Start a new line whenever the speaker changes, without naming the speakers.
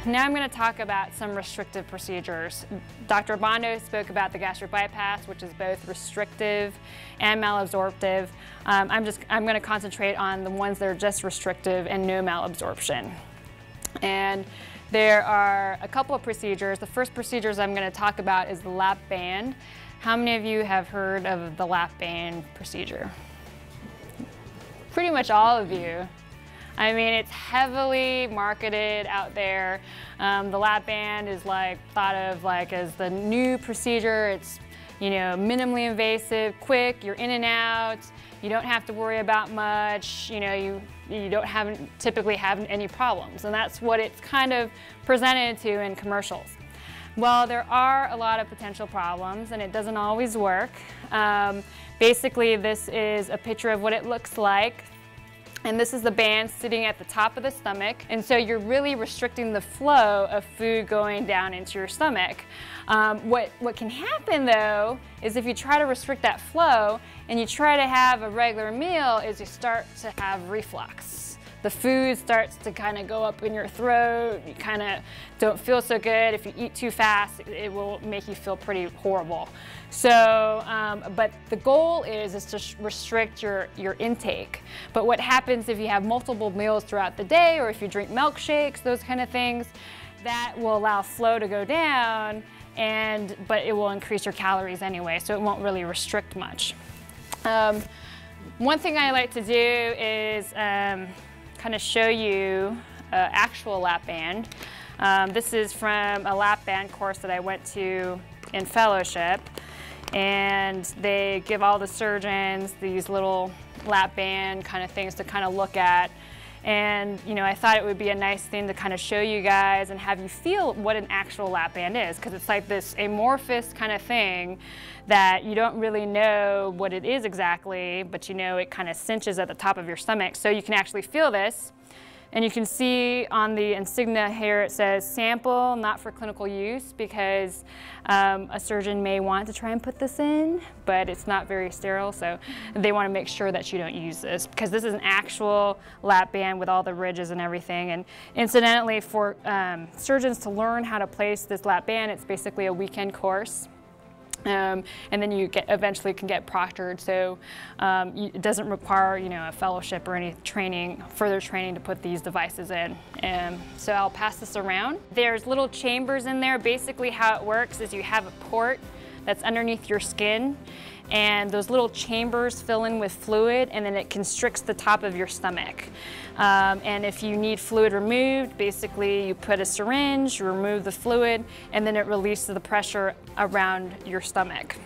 Now I'm going to talk about some restrictive procedures. Dr. Bondo spoke about the gastric bypass, which is both restrictive and malabsorptive. I'm going to concentrate on the ones that are just restrictive and no malabsorption. And there are a couple of procedures. The first procedures I'm going to talk about is the lap band. How many of you have heard of the lap band procedure? Pretty much all of you. I mean, it's heavily marketed out there. The lap band is thought of as the new procedure. It's, minimally invasive, quick, you're in and out. You don't have to worry about much. You don't typically have any problems. And that's what it's kind of presented to in commercials. Well, there are a lot of potential problems and it doesn't always work. Basically, this is a picture of what it looks like. And this is the band sitting at the top of the stomach. And so you're really restricting the flow of food going down into your stomach. What can happen though, is if you try to restrict that flow and you try to have a regular meal, is you start to have reflux. The food starts to kind of go up in your throat. You kind of don't feel so good. If you eat too fast, it will make you feel pretty horrible. So, but the goal is to restrict your intake. But what happens if you have multiple meals throughout the day, or if you drink milkshakes, those kind of things, that will allow flow to go down, but it will increase your calories anyway, so it won't really restrict much. One thing I like to do is kind of show you an actual lap band. This is from a lap band course that I went to in fellowship, and they give all the surgeons these little lap band kind of things to kind of look at. And I thought it would be a nice thing to kind of show you guys and have you feel what an actual lap band is, because it's like this amorphous kind of thing that you don't really know what it is exactly, but it kind of cinches at the top of your stomach. So you can actually feel this. And you can see on the insignia here it says sample, not for clinical use, because a surgeon may want to try and put this in, but it's not very sterile, so they want to make sure that you don't use this, because this is an actual lap band with all the ridges and everything. And incidentally, for surgeons to learn how to place this lap band, it's basically a weekend course. And then you eventually can get proctored, so it doesn't require a fellowship or any further training to put these devices in. So I'll pass this around. There's little chambers in there. Basically how it works is you have a port that's underneath your skin, and those little chambers fill in with fluid, and then it constricts the top of your stomach. And if you need fluid removed, basically you put a syringe, you remove the fluid, and then it releases the pressure around your stomach.